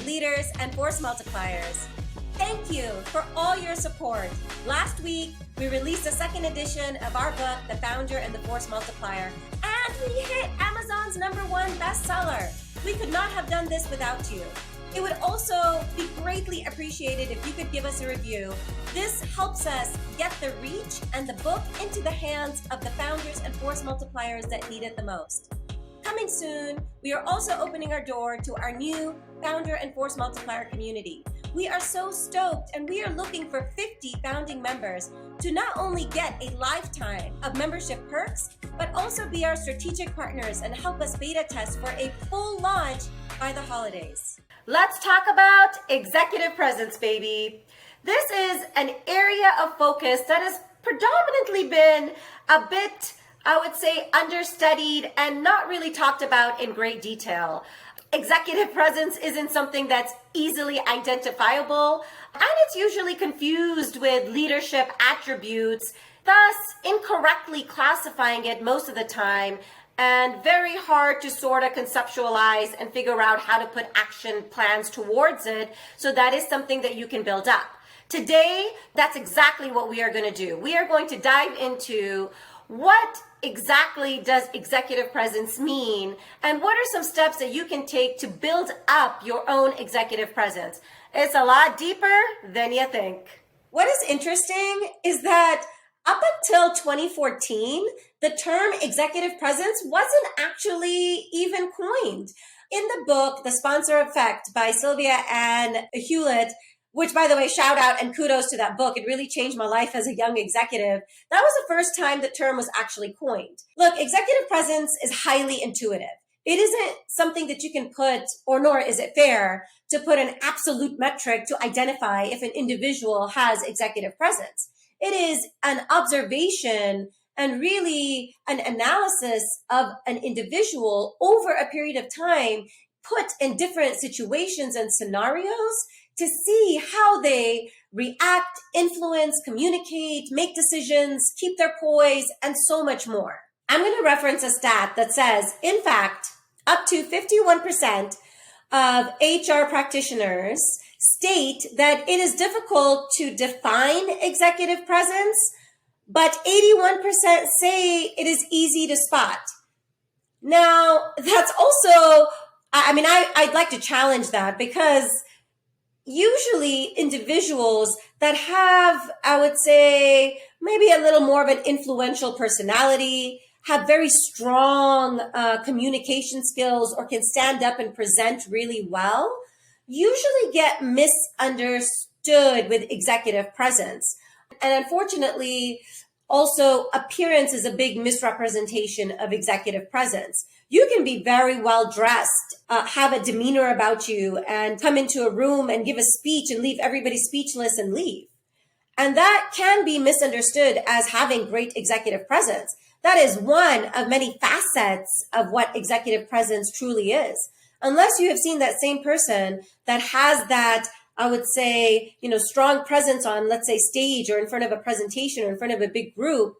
leaders, and Force Multipliers. Thank you for all your support. Last week, we released the second edition of our book, The Founder and the Force Multiplier, and we hit Amazon's #1 bestseller. We could not have done this without you. It would also be greatly appreciated if you could give us a review. This helps us get the reach and the book into the hands of the founders and Force Multipliers that need it the most. Coming soon, we are also opening our door to our new Founder and Force Multiplier community. We are so stoked, and we are looking for 50 founding members to not only get a lifetime of membership perks, but also be our strategic partners and help us beta test for a full launch by the holidays. Let's talk about executive presence, baby. This is an area of focus that has predominantly been a bit, I would say, understudied and not really talked about in great detail. Executive presence isn't something that's easily identifiable, and it's usually confused with leadership attributes, thus incorrectly classifying it most of the time, and very hard to sort of conceptualize and figure out how to put action plans towards it. So that is something that you can build up. Today, that's exactly what we are going to do. We are going to dive into what exactly does executive presence mean, and what are some steps that you can take to build up your own executive presence. It's a lot deeper than you think. What is interesting is that up until 2014, the term executive presence wasn't actually even coined. In the book, The Sponsor Effect by Sylvia Ann Hewlett, which, by the way, shout out and kudos to that book. It really changed my life as a young executive. That was the first time the term was actually coined. Look, executive presence is highly intuitive. It isn't something that you can put, or nor is it fair to put an absolute metric to identify if an individual has executive presence. It is an observation and really an analysis of an individual over a period of time, put in different situations and scenarios to see how they react, influence, communicate, make decisions, keep their poise, and so much more. I'm going to reference a stat that says, in fact, up to 51% of HR practitioners state that it is difficult to define executive presence, but 81% say it is easy to spot. Now, that's also, I'd like to challenge that, because usually individuals that have, I would say, maybe a little more of an influential personality, have very strong communication skills, or can stand up and present really well, usually get misunderstood with executive presence. And unfortunately, also appearance is a big misrepresentation of executive presence. You can be very well dressed, have a demeanor about you, and come into a room and give a speech and leave everybody speechless and leave. And that can be misunderstood as having great executive presence. That is one of many facets of what executive presence truly is. Unless you have seen that same person that has that, I would say, strong presence on, let's say, stage, or in front of a presentation, or in front of a big group,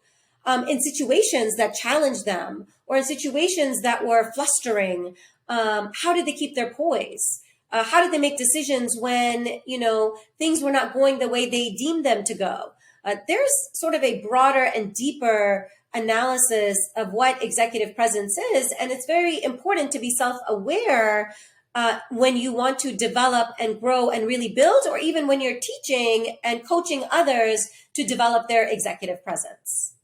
in situations that challenged them, or in situations that were flustering, how did they keep their poise? How did they make decisions when, things were not going the way they deemed them to go? There's sort of a broader and deeper analysis of what executive presence is, and it's very important to be self-aware when you want to develop and grow and really build, or even when you're teaching and coaching others to develop their executive presence.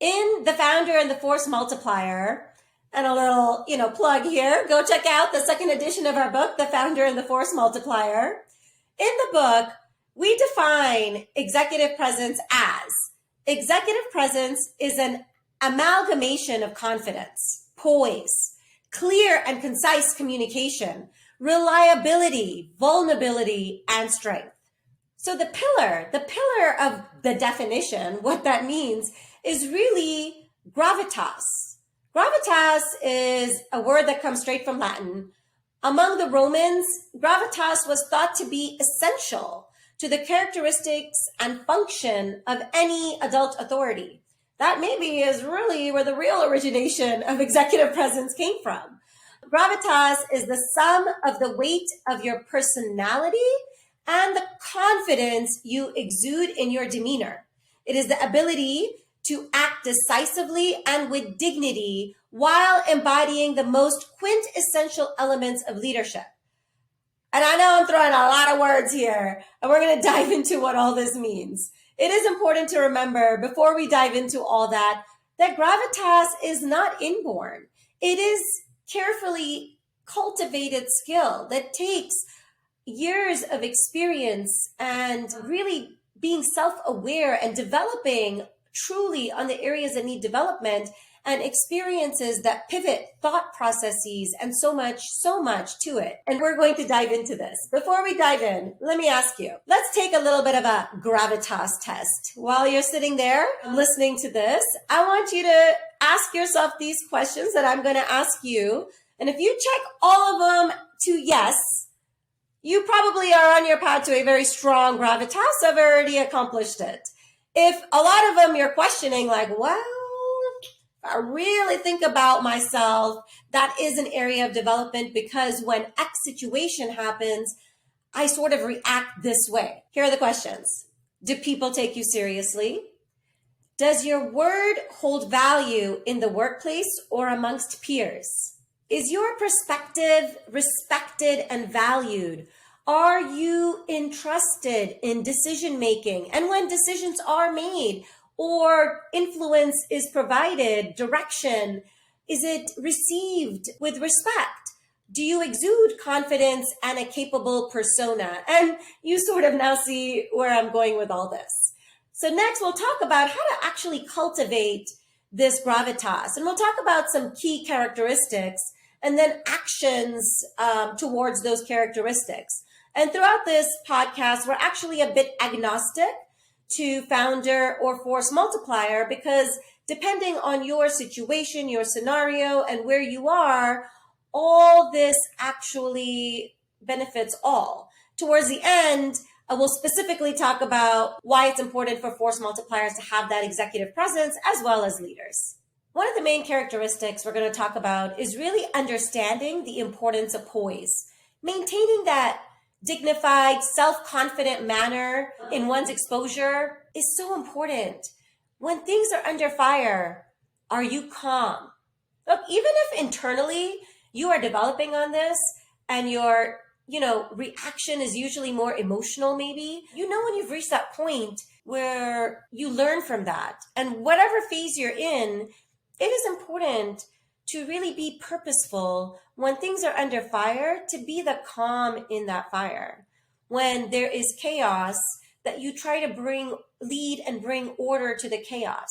In The Founder and the Force Multiplier, and a little, plug here, go check out the second edition of our book, The Founder and the Force Multiplier. In the book, we define executive presence as executive presence is an amalgamation of confidence, poise, clear and concise communication, reliability, vulnerability, and strength. So the pillar of the definition, what that means is really gravitas. Gravitas is a word that comes straight from Latin. Among the Romans, gravitas was thought to be essential to the characteristics and function of any adult authority. That maybe is really where the real origination of executive presence came from. gravitas is the sum of the weight of your personality and the confidence you exude in your demeanor. It is the ability to act decisively and with dignity while embodying the most quintessential elements of leadership. And I know I'm throwing a lot of words here, and we're going to dive into what all this means. It is important to remember before we dive into all that gravitas is not inborn. It is carefully cultivated skill that takes years of experience and really being self-aware and developing truly on the areas that need development and experiences that pivot thought processes and so much to it. And we're going to dive into this. Before we dive in, let me ask you, let's take a little bit of a gravitas test. While you're sitting there listening to this, I want you to ask yourself these questions that I'm going to ask you. And if you check all of them to yes, you probably are on your path to a very strong gravitas. I've already accomplished it. If a lot of them you're questioning, like, well, I really think about myself, that is an area of development because when X situation happens, I sort of react this way. Here are the questions. Do people take you seriously? Does your word hold value in the workplace or amongst peers? Is your perspective respected and valued? Are you entrusted in decision making? And when decisions are made, or influence is provided, direction, is it received with respect? Do you exude confidence and a capable persona? And you sort of now see where I'm going with all this. So next we'll talk about how to actually cultivate this gravitas. And we'll talk about some key characteristics and then actions towards those characteristics. And throughout this podcast, we're actually a bit agnostic to founder or force multiplier because depending on your situation, your scenario, and where you are, all this actually benefits all. Towards the end, I will specifically talk about why it's important for force multipliers to have that executive presence as well as leaders. One of the main characteristics we're going to talk about is really understanding the importance of poise, maintaining that dignified, self-confident manner in one's exposure is so important. When things are under fire, are you calm? Look, even if internally you are developing on this and your, reaction is usually more emotional maybe, when you've reached that point where you learn from that. And whatever phase you're in, it is important to really be purposeful when things are under fire, to be the calm in that fire. When there is chaos, that you try to lead and bring order to the chaos.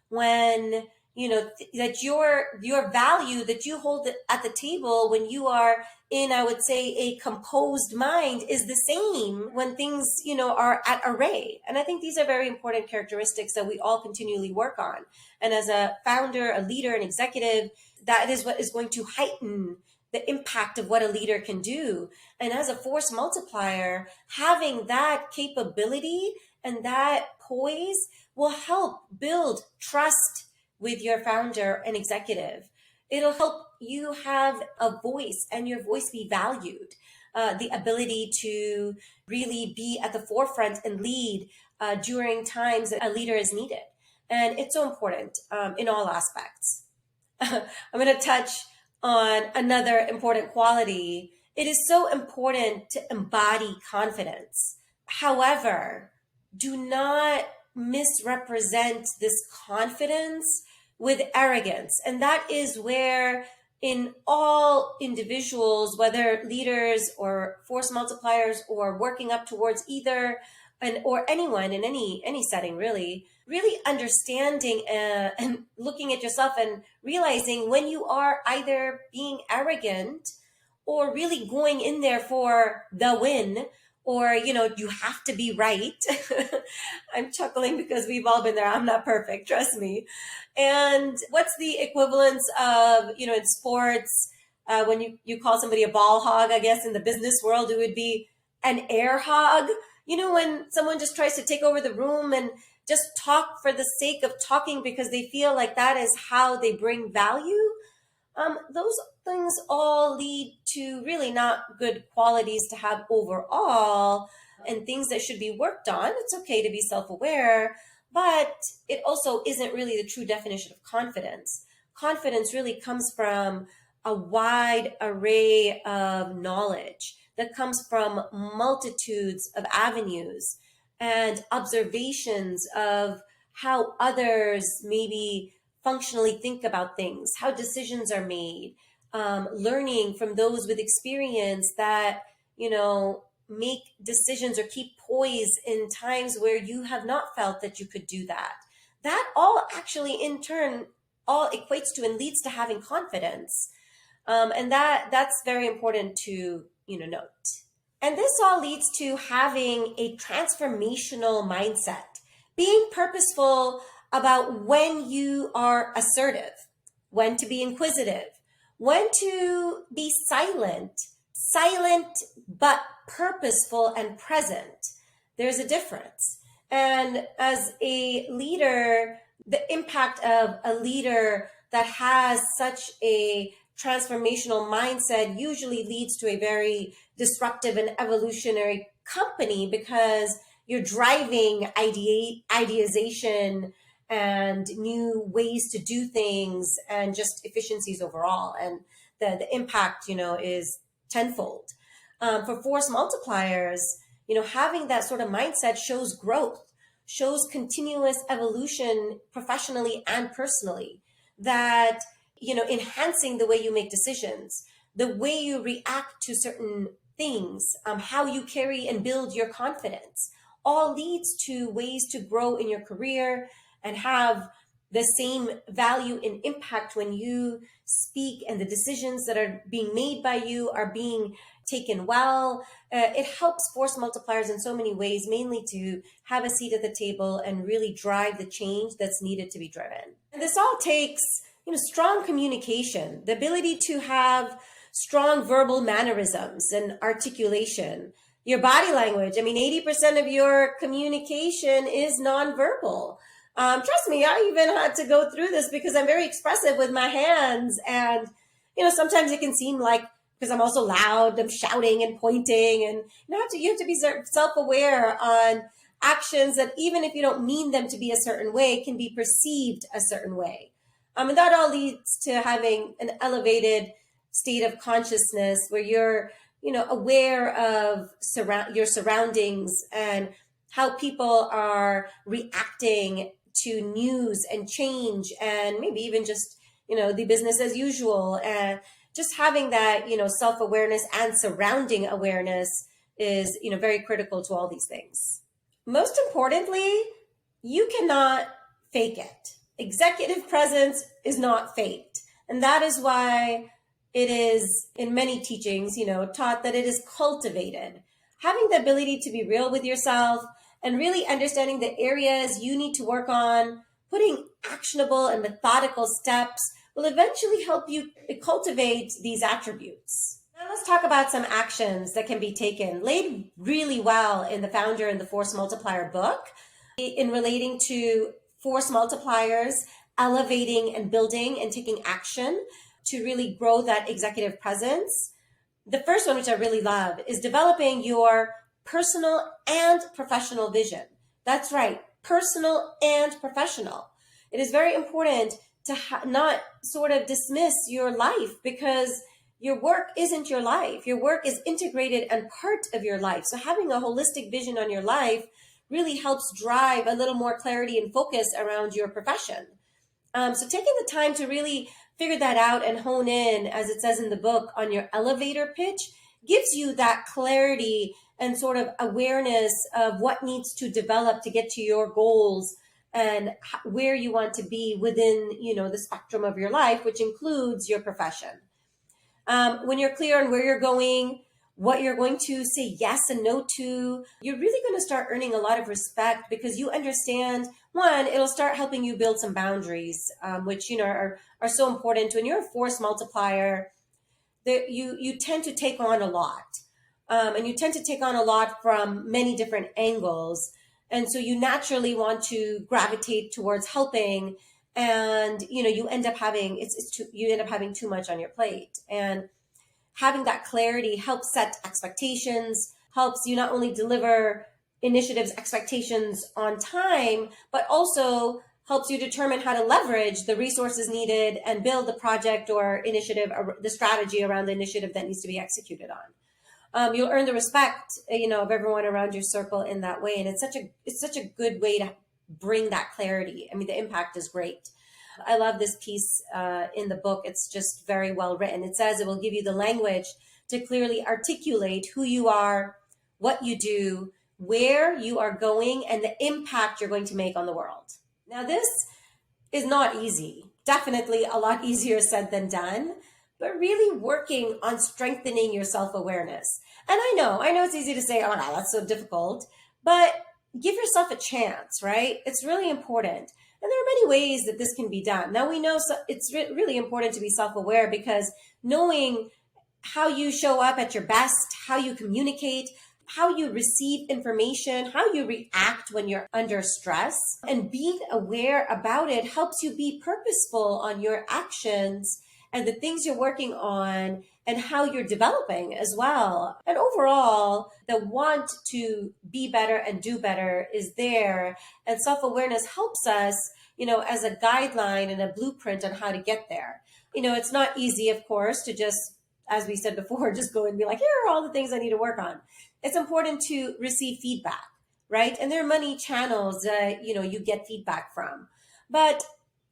When, that your value that you hold at the table when you are in, I would say, a composed mind is the same when things, are at array. And I think these are very important characteristics that we all continually work on. And as a founder, a leader, an executive, that is what is going to heighten the impact of what a leader can do. And as a force multiplier, having that capability and that poise will help build trust with your founder and executive. It'll help you have a voice and your voice be valued. The ability to really be at the forefront and lead during times that a leader is needed. And it's so important in all aspects. I'm going to touch on another important quality. It is so important to embody confidence. However, do not misrepresent this confidence with arrogance. And that is where in all individuals, whether leaders or force multipliers or working up towards either or anyone in any setting, really understanding and looking at yourself and realizing when you are either being arrogant or really going in there for the win, or, you have to be right. I'm chuckling because we've all been there. I'm not perfect, trust me. And what's the equivalence of, in sports, when you call somebody a ball hog, I guess in the business world, it would be an air hog. When someone just tries to take over the room and just talk for the sake of talking because they feel like that is how they bring value. those things all lead to really not good qualities to have overall and things that should be worked on. It's okay to be self aware, but it also isn't really the true definition of confidence. Confidence really comes from a wide array of knowledge that comes from multitudes of avenues and observations of how others maybe functionally think about things, how decisions are made, learning from those with experience that, make decisions or keep poise in times where you have not felt that you could do that. That all actually in turn all equates to and leads to having confidence. And that's very important to, note. And this all leads to having a transformational mindset, being purposeful about when you are assertive, when to be inquisitive, when to be silent but purposeful and present. There's a difference. And as a leader, the impact of a leader that has such a transformational mindset usually leads to a very disruptive and evolutionary company, because you're driving ideation and new ways to do things and just efficiencies overall. And the impact, is tenfold. For force multipliers, having that sort of mindset shows growth, shows continuous evolution professionally and personally, that, enhancing the way you make decisions, the way you react to certain things, how you carry and build your confidence, all leads to ways to grow in your career and have the same value and impact when you speak and the decisions that are being made by you are being taken well. It helps force multipliers in so many ways, mainly to have a seat at the table and really drive the change that's needed to be driven. And this all takes, strong communication, the ability to have strong verbal mannerisms and articulation, your body language. 80% of your communication is nonverbal. Trust me, I even had to go through this because I'm very expressive with my hands. And, sometimes it can seem like, because I'm also loud, I'm shouting and pointing, and you have to be self-aware on actions that, even if you don't mean them to be a certain way, can be perceived a certain way. And that all leads to having an elevated state of consciousness where you're, aware of your surroundings and how people are reacting to news and change, and maybe even just, the business as usual. And just having that, self-awareness and surrounding awareness is, very critical to all these things. Most importantly, you cannot fake it. Executive presence is not faked. And that is why it is, in many teachings, taught that it is cultivated. Having the ability to be real with yourself and really understanding the areas you need to work on, putting actionable and methodical steps will eventually help you cultivate these attributes. Now let's talk about some actions that can be taken, laid really well in the Founder and the Force Multiplier book, in relating to force multipliers, elevating and building and taking action to really grow that executive presence. The first one, which I really love, is developing your personal and professional vision. That's right, personal and professional. It is very important to not sort of dismiss your life, because your work isn't your life. Your work is integrated and part of your life. So having a holistic vision on your life really helps drive a little more clarity and focus around your profession. So taking the time to really figure that out and hone in, as it says in the book, on your elevator pitch gives you that clarity and sort of awareness of what needs to develop to get to your goals and where you want to be within, the spectrum of your life, which includes your profession. When you're clear on where you're going, what you're going to say yes and no to, you're really going to start earning a lot of respect, because you understand, one, it'll start helping you build some boundaries, which, are so important. When you're a force multiplier, you tend to take on a lot. And you tend to take on a lot from many different angles. And so you naturally want to gravitate towards helping And, you end up having, you end up having too much on your plate. And having that clarity helps set expectations, helps you not only deliver initiatives expectations on time, but also helps you determine how to leverage the resources needed and build the project or initiative, or the strategy around the initiative that needs to be executed on. You'll earn the respect, of everyone around your circle in that way. And it's such a good way to bring that clarity. I mean, the impact is great. I love this piece in the book. It's just very well written. It says it will give you the language to clearly articulate who you are, what you do, where you are going, and the impact you're going to make on the world. Now, this is not easy. Definitely a lot easier said than done, but really working on strengthening your self-awareness. And I know it's easy to say, oh, no, that's so difficult, but give yourself a chance, right? It's really important. And there are many ways that this can be done. Now, we know it's really important to be self-aware, because knowing how you show up at your best, how you communicate, how you receive information, how you react when you're under stress, and being aware about it helps you be purposeful on your actions and the things you're working on and how you're developing as well. And overall, the want to be better and do better is there. And self-awareness helps us, as a guideline and a blueprint on how to get there. It's not easy, of course, to just, as we said before, just go and be like, here are all the things I need to work on. It's important to receive feedback, right? And there are many channels that, you get feedback from. But,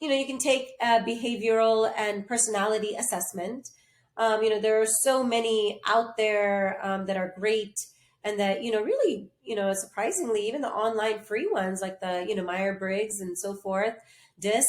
you can take a behavioral and personality assessment. There are so many out there that are great, and that, really, surprisingly, even the online free ones like the, Myers-Briggs and so forth, DISC,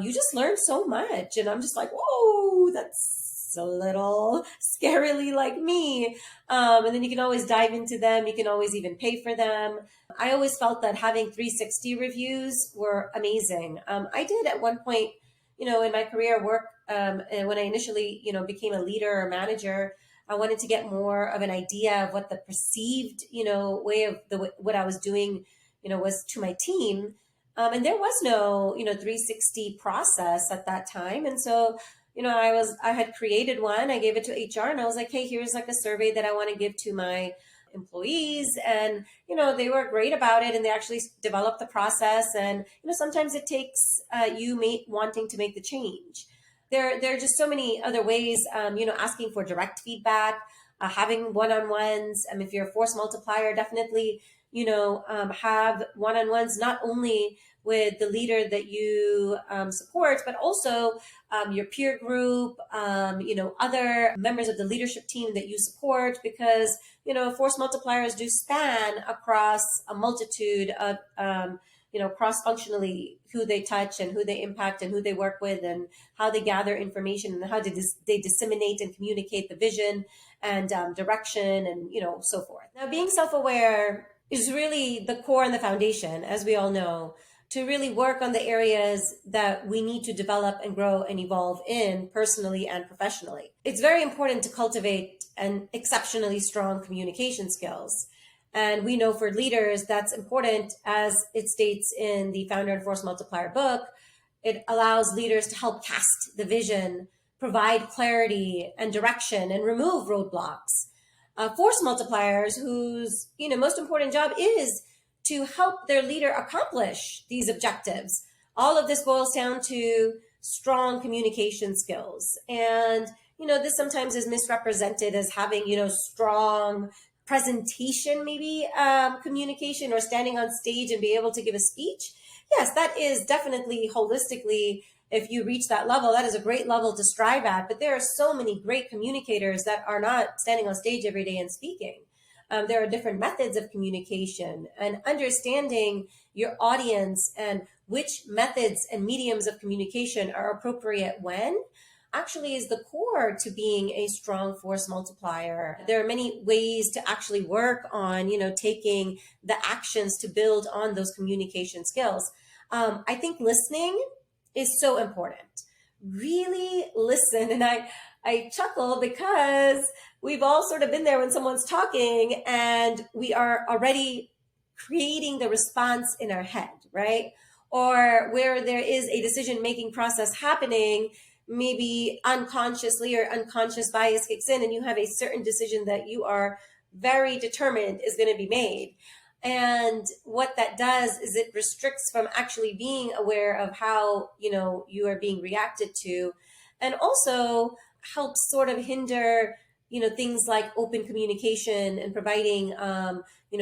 you just learn so much. And I'm just like, whoa, that's a little scarily like me. And then you can always dive into them. You can always even pay for them. I always felt that having 360 reviews were amazing. I did at one point, in my career work, and when I initially, became a leader or manager, I wanted to get more of an idea of what the perceived, way of what I was doing, was to my team. And there was no, 360 process at that time. And so, I had created one. I gave it to HR, and I was like, hey, here's like a survey that I want to give to my employees. And, they were great about it, and they actually developed the process. And, sometimes it takes you wanting to make the change. There are just so many other ways, asking for direct feedback, having one-on-ones. If you're a force multiplier, definitely, have one-on-ones, not only with the leader that you support, but also your peer group, other members of the leadership team that you support, because, force multipliers do span across a multitude of, cross-functionally who they touch and who they impact and who they work with and how they gather information and how they disseminate and communicate the vision and direction and, so forth. Now, being self-aware is really the core and the foundation, as we all know, to really work on the areas that we need to develop and grow and evolve in personally and professionally. It's very important to cultivate an exceptionally strong communication skills. And we know for leaders, that's important, as it states in the Founder and Force Multiplier book. It allows leaders to help cast the vision, provide clarity and direction, and remove roadblocks. Force multipliers, whose most important job is to help their leader accomplish these objectives. All of this boils down to strong communication skills. And, this sometimes is misrepresented as having, strong presentation, maybe communication, or standing on stage and be able to give a speech. Yes, that is definitely holistically, if you reach that level, that is a great level to strive at. But there are so many great communicators that are not standing on stage every day and speaking. There are different methods of communication, and understanding your audience and which methods and mediums of communication are appropriate when actually is the core to being a strong force multiplier. There are many ways to actually work on, taking the actions to build on those communication skills. I think listening is so important. Really listen. And I chuckle because we've all sort of been there when someone's talking and we are already creating the response in our head, right? or where there is a decision making process happening, maybe unconsciously or unconscious bias kicks in and you have a certain decision that you are very determined is going to be made. And what that does is it restricts from actually being aware of how, you are being reacted to, and also helps sort of hinder, things like open communication and providing,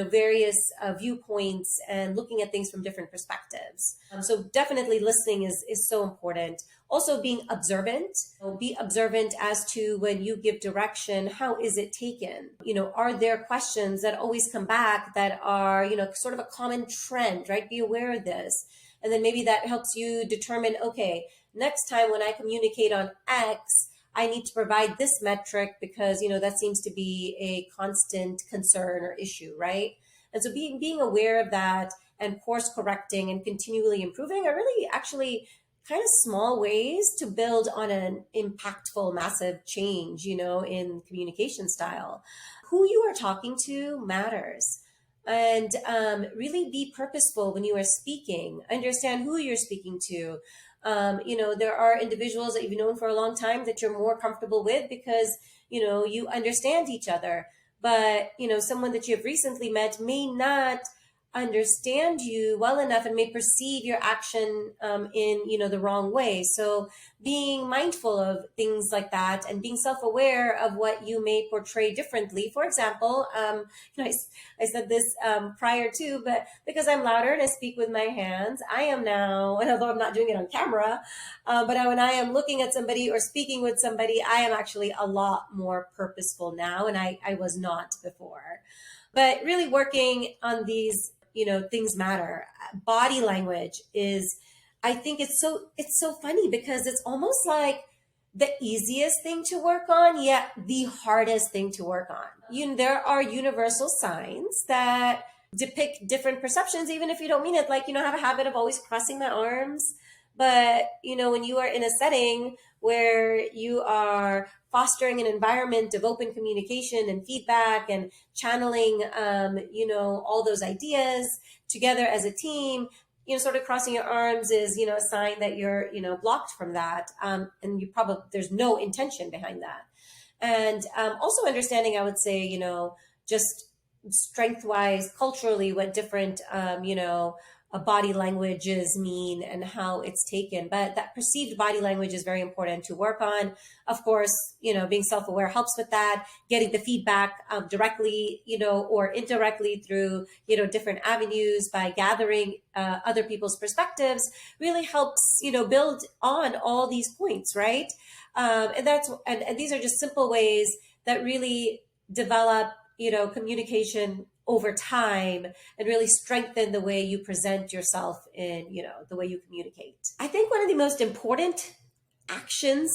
various viewpoints and looking at things from different perspectives. So definitely listening is so important. Also being observant. Be observant as to when you give direction, how is it taken? Are there questions that always come back that are, sort of a common trend, right? Be aware of this. And then maybe that helps you determine, okay, next time when I communicate on X, I need to provide this metric because, that seems to be a constant concern or issue, right? And so being aware of that and course correcting and continually improving are really actually kind of small ways to build on an impactful, massive change, in communication style. Who you are talking to matters. And really be purposeful when you are speaking. Understand who you're speaking to. There are individuals that you've known for a long time that you're more comfortable with because, you understand each other. But, someone that you have recently met may not understand you well enough and may perceive your action in, the wrong way. So being mindful of things like that and being self-aware of what you may portray differently. For example, I said this prior to, but because I'm louder and I speak with my hands, I am now, and although I'm not doing it on camera, but when I am looking at somebody or speaking with somebody, I am actually a lot more purposeful now, and I was not before. But really working on these, things matter. Body language is, I think it's so funny because it's almost like the easiest thing to work on, yet the hardest thing to work on. There are universal signs that depict different perceptions, even if you don't mean it. Like, I have a habit of always crossing my arms. But, when you are in a setting where you are fostering an environment of open communication and feedback and channeling, all those ideas together as a team, sort of crossing your arms is, a sign that you're, blocked from that. And there's no intention behind that. And also understanding, I would say, just strength wise, culturally, what different, body languages mean and how it's taken. But that perceived body language is very important to work on. Of course, being self-aware helps with that. Getting the feedback directly, or indirectly through, different avenues by gathering other people's perspectives really helps, build on all these points, right? And these are just simple ways that really develop, communication over time and really strengthen the way you present yourself in, the way you communicate. I think one of the most important actions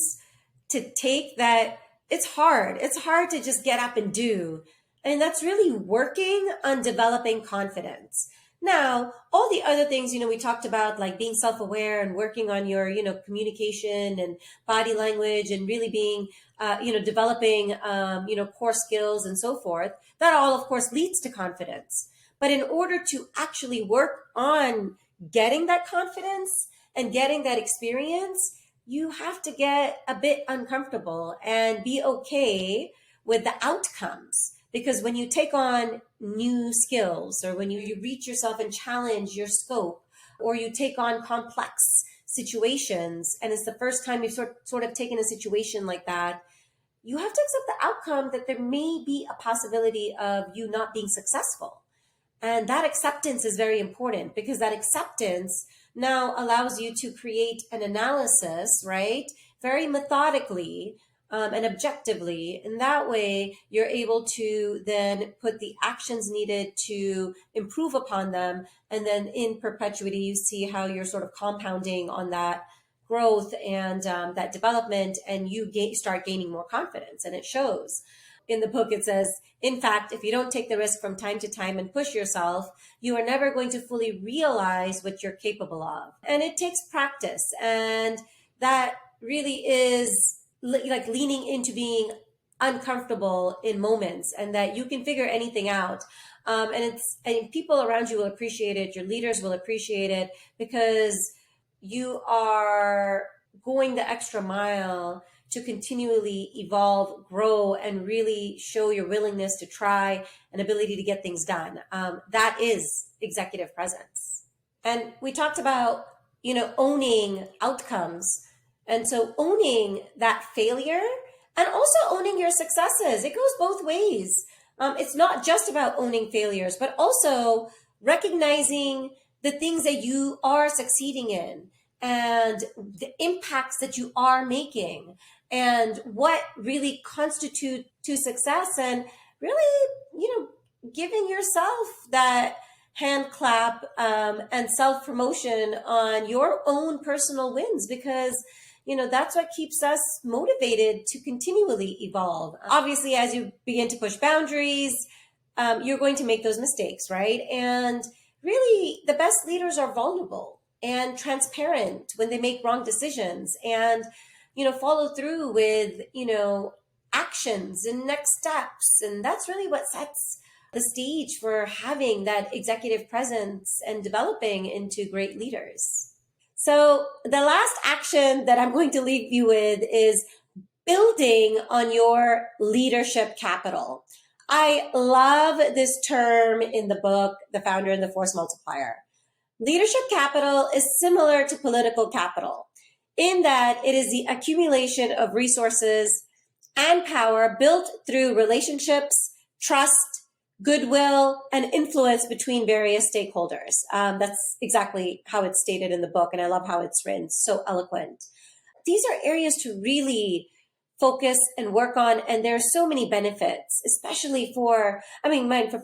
to take that it's hard to just get up and do. And that's really working on developing confidence. Now, all the other things, we talked about, like being self-aware and working on your, communication and body language and really being, developing, core skills and so forth. That all, of course, leads to confidence. But in order to actually work on getting that confidence and getting that experience, you have to get a bit uncomfortable and be okay with the outcomes. Because when you take on new skills, or when you reach yourself and challenge your scope, or you take on complex situations, and it's the first time you've sort of taken a situation like that, you have to accept the outcome that there may be a possibility of you not being successful. And that acceptance is very important, because that acceptance now allows you to create an analysis, right? Very methodically, and objectively. And that way you're able to then put the actions needed to improve upon them. And then in perpetuity, you see how you're sort of compounding on that growth and that development, and you start gaining more confidence, and it shows. In the book, it says, in fact, if you don't take the risk from time to time and push yourself, you are never going to fully realize what you're capable of. And it takes practice. And that really is like leaning into being uncomfortable in moments and that you can figure anything out. And people around you will appreciate it. Your leaders will appreciate it because you are going the extra mile to continually evolve, grow, and really show your willingness to try and ability to get things done. That is executive presence. And we talked about, owning outcomes. And so owning that failure and also owning your successes, it goes both ways. It's not just about owning failures, but also recognizing the things that you are succeeding in and the impacts that you are making and what really constitute to success, and really, giving yourself that hand clap and self-promotion on your own personal wins, because that's what keeps us motivated to continually evolve. Obviously, as you begin to push boundaries, you're going to make those mistakes, right? And really, the best leaders are vulnerable and transparent when they make wrong decisions and, follow through with, actions and next steps. And that's really what sets the stage for having that executive presence and developing into great leaders. So the last action that I'm going to leave you with is building on your leadership capital. I love this term in the book, The Founder and the Force Multiplier. Leadership capital is similar to political capital in that it is the accumulation of resources and power built through relationships, trust, goodwill, and influence between various stakeholders. That's exactly how it's stated in the book, and I love how it's written, so eloquent. These are areas to really focus and work on, and there are so many benefits, especially for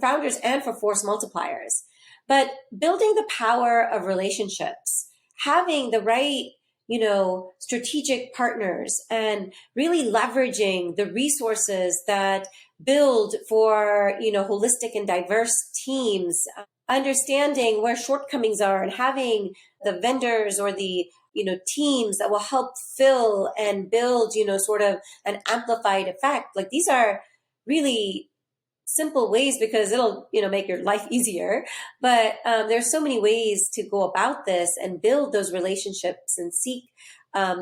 founders and for force multipliers. But building the power of relationships, having the right, strategic partners, and really leveraging the resources that build for, holistic and diverse teams, understanding where shortcomings are and having the vendors or the, teams that will help fill and build, sort of an amplified effect. Like, these are really simple ways because it'll, make your life easier. But there's so many ways to go about this and build those relationships and seek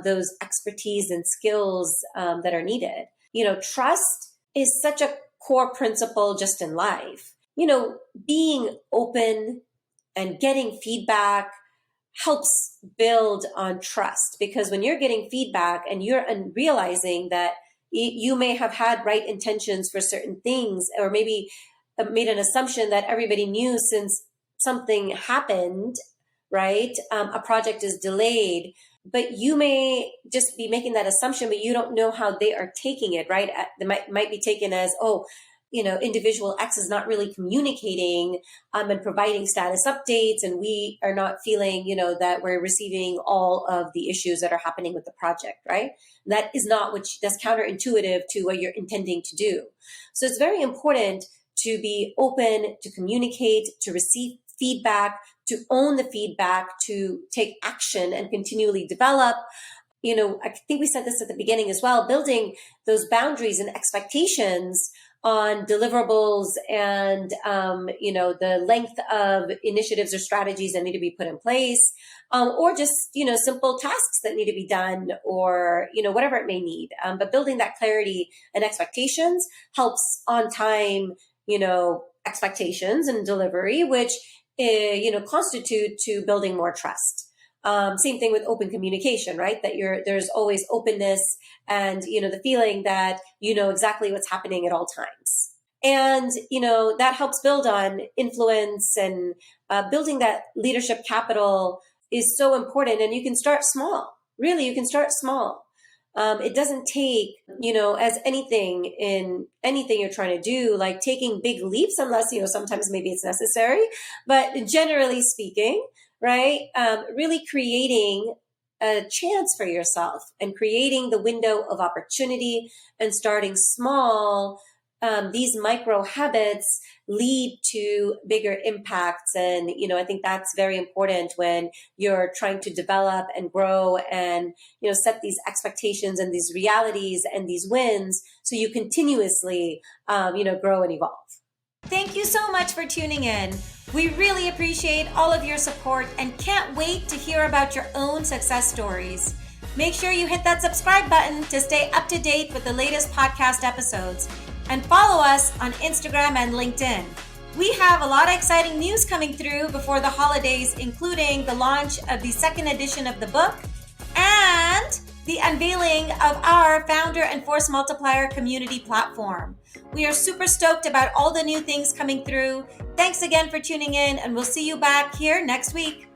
those expertise and skills that are needed. Trust is such a core principle just in life. Being open and getting feedback helps build on trust, because when you're getting feedback and you're realizing that you may have had right intentions for certain things, or maybe made an assumption that everybody knew since something happened, right? A project is delayed, but you may just be making that assumption, but you don't know how they are taking it, right? They might be taken as, individual X is not really communicating and providing status updates, and we are not feeling, that we're receiving all of the issues that are happening with the project, right? That is not that's counterintuitive to what you're intending to do. So it's very important to be open, to communicate, to receive feedback, to own the feedback, to take action and continually develop. I think we said this at the beginning as well, building those boundaries and expectations on deliverables and, the length of initiatives or strategies that need to be put in place, or just, simple tasks that need to be done, or, whatever it may need. But building that clarity and expectations helps on time, expectations and delivery, which, constitute to building more trust. Same thing with open communication, right? That there's always openness and, the feeling that you know exactly what's happening at all times. And, that helps build on influence, and building that leadership capital is so important. And you can start small. Really, you can start small. It doesn't take, as anything in anything you're trying to do, like taking big leaps, unless, sometimes maybe it's necessary. But generally speaking, right, really creating a chance for yourself and creating the window of opportunity and starting small these micro habits lead to bigger impacts. And, I think that's very important when you're trying to develop and grow and, set these expectations and these realities and these wins so you continuously, grow and evolve. Thank you so much for tuning in. We really appreciate all of your support and can't wait to hear about your own success stories. Make sure you hit that subscribe button to stay up to date with the latest podcast episodes. And follow us on Instagram and LinkedIn. We have a lot of exciting news coming through before the holidays, including the launch of the second edition of the book and the unveiling of our Founder and Force Multiplier community platform. We are super stoked about all the new things coming through. Thanks again for tuning in, and we'll see you back here next week.